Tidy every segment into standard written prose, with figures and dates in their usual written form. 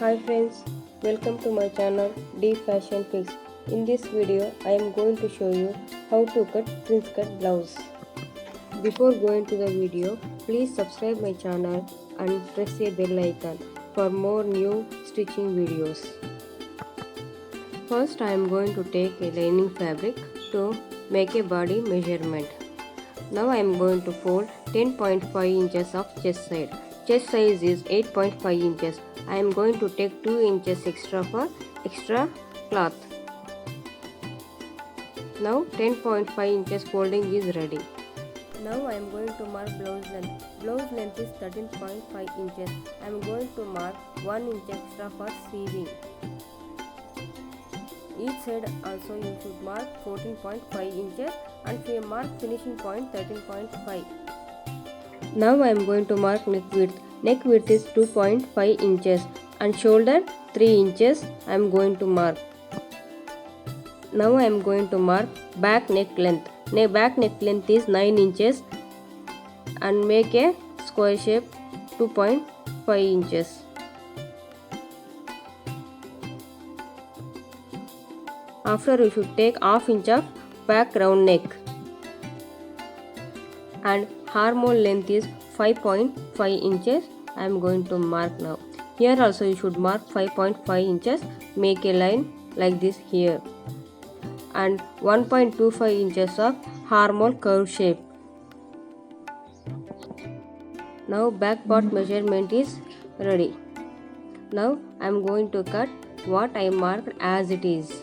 Hi friends, welcome to my channel dfashionfix. In this video, I am going to show you how to cut prince cut blouse. Before going to the video, please subscribe my channel and press a bell icon for more new stitching videos. First, I am going to take a lining fabric to make a body measurement. Now I am going to fold 10.5 inches of chest side. Chest size is 8.5 inches. I am going to take 2 inches extra for extra cloth. Now 10.5 inches folding is ready. Now I am going to mark blouse length. Blouse length is 13.5 inches. I am going to mark 1 inch extra for sewing. Each side also you should mark 14.5 inches and mark finishing point 13.5. Now I am going to mark neck width. Neck width is 2.5 inches and shoulder 3 inches I am going to mark. Now I am going to mark back neck length. Back neck length is 9 inches and make a square shape 2.5 inches. After you should take half inch of back round neck and armhole length is 5.5 inches. I am going to mark now. Here also you should mark 5.5 inches. Make a line like this here and 1.25 inches of armhole curve shape. Now back part measurement is ready. Now I am going to cut what I marked as it is.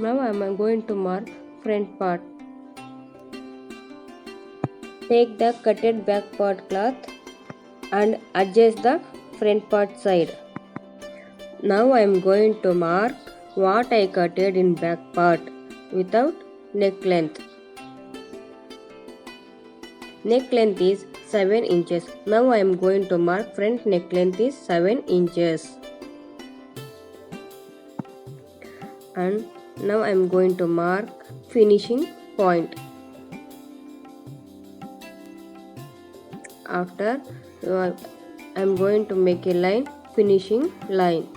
Now I am going to mark front part. Take the cutted back part cloth and adjust the front part side. Now I am going to mark what I cutted in back part without neck length. Neck length is 7 inches. Now I am going to mark front neck length is 7 inches. And now I am going to mark finishing point. After I am going to make a line, finishing line.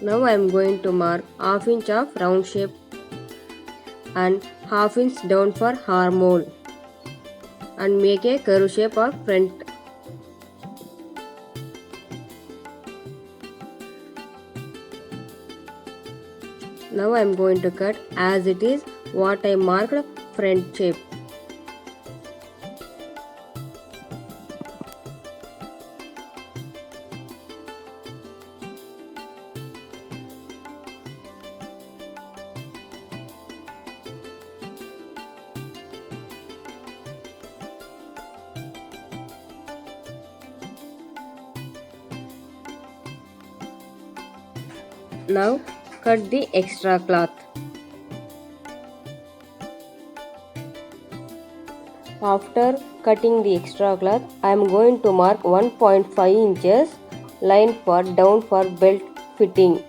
Now I am going to mark half inch of round shape and half inch down for armhole and make a curve shape of front. Now I am going to cut as it is what I marked front shape. Now cut the extra cloth. After cutting the extra cloth, I am going to mark 1.5 inches line for down for belt fitting.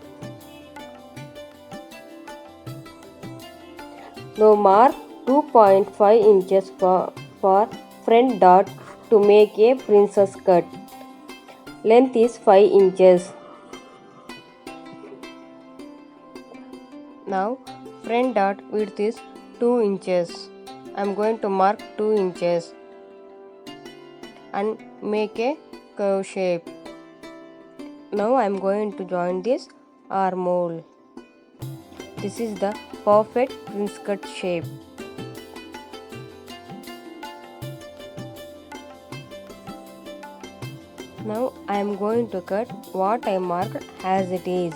Now mark 2.5 inches for front dot to make a princess cut. Length is 5 inches. Now front dot width is 2 inches. I am going to mark 2 inches and make a curve shape. Now I am going to join this armhole. This is the perfect prince cut shape. Now I am going to cut what I marked as it is.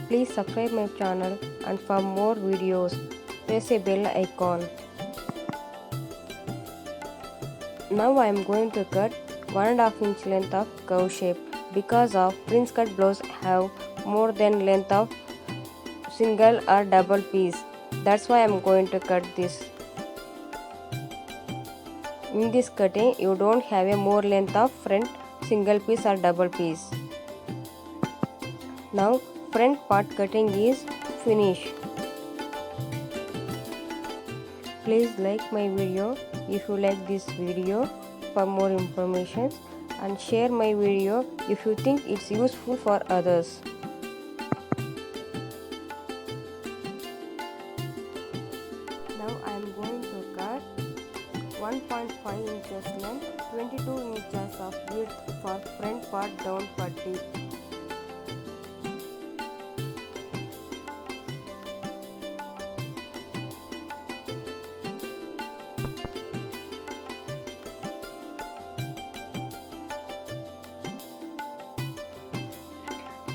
Please subscribe my channel and for more videos press a bell icon. Now I am going to cut 1.5 inch length of curve shape. Because of prince cut blouse have more than length of single or double piece. That's why I'm going to cut this. In this cutting, you don't have a more length of front single piece or double piece. Now front part cutting is finished. Please like my video if you like this video for more information, and share my video if you think it's useful for others. Now I am going to cut 1.5 inches length, 22 inches of width for front part down putty.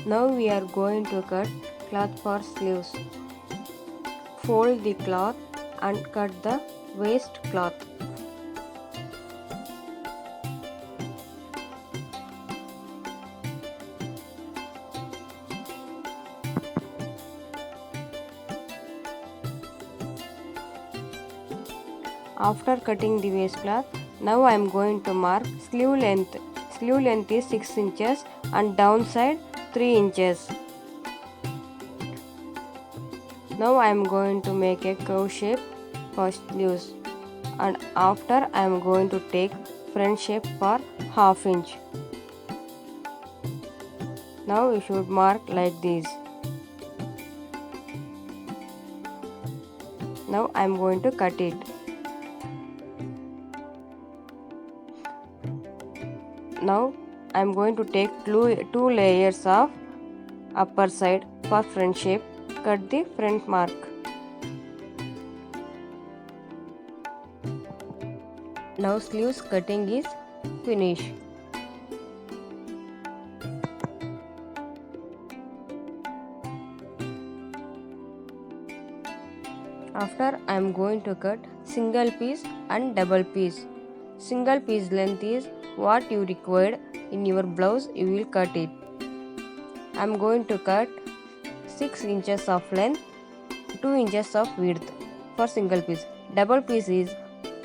Now we are going to cut cloth for sleeves. Fold the cloth and cut the waist cloth. After cutting the waist cloth, now I am going to mark sleeve length. Sleeve length is 6 inches and downside 3 inches. Now I am going to make a curve shape for sleeves, and after I am going to take front shape for half inch. Now you should mark like this. Now I am going to cut it. Now I am going to take two layers of upper side for front shape. Cut the front mark. Now sleeves cutting is finished. After I am going to cut single piece and double piece. Single piece length is what you required in your blouse, you will cut it. I am going to cut 6 inches of length, 2 inches of width for single piece. Double piece is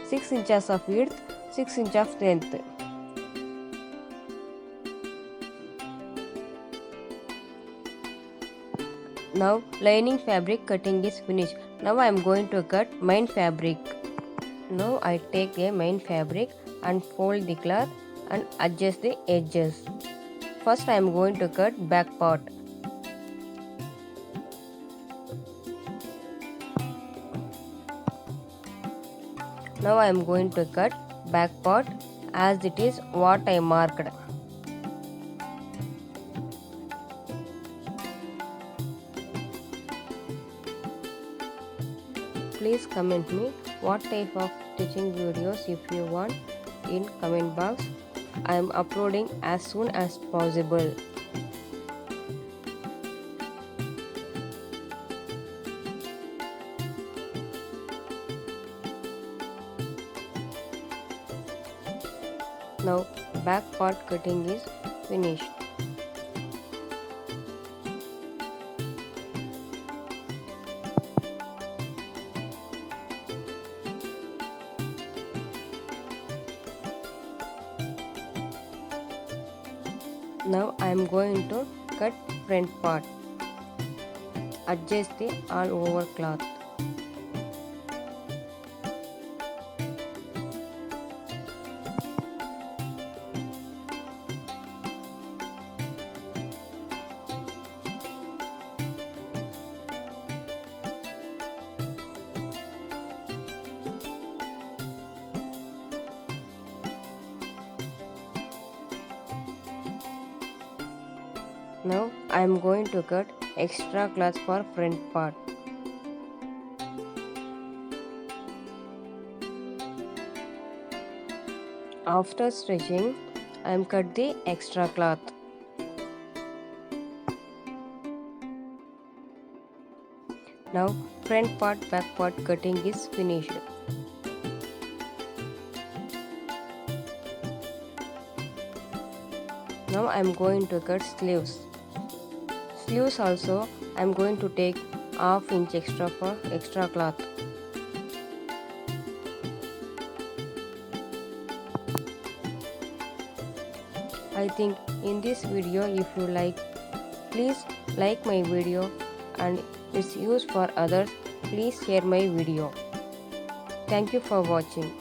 6 inches of width, 6 inches of length. Now lining fabric cutting is finished. Now I am going to cut main fabric. Now I take a main fabric and fold the cloth and adjust the edges. First I am going to cut back part. Now I am going to cut back part as it is what I marked. Please comment me what type of stitching videos if you want in comment box. I am uploading as soon as possible. Now back part cutting is finished. Now I am going to cut front part. Adjust the all over cloth. Now I am going to cut extra cloth for front part. After stretching, I am cut the extra cloth. Now front part back part cutting is finished. Now I am going to cut sleeves. Sleeves also I am going to take ½ inch extra for extra cloth. I think in this video, if you please like my video, and it's used for others, please share my video. Thank you for watching.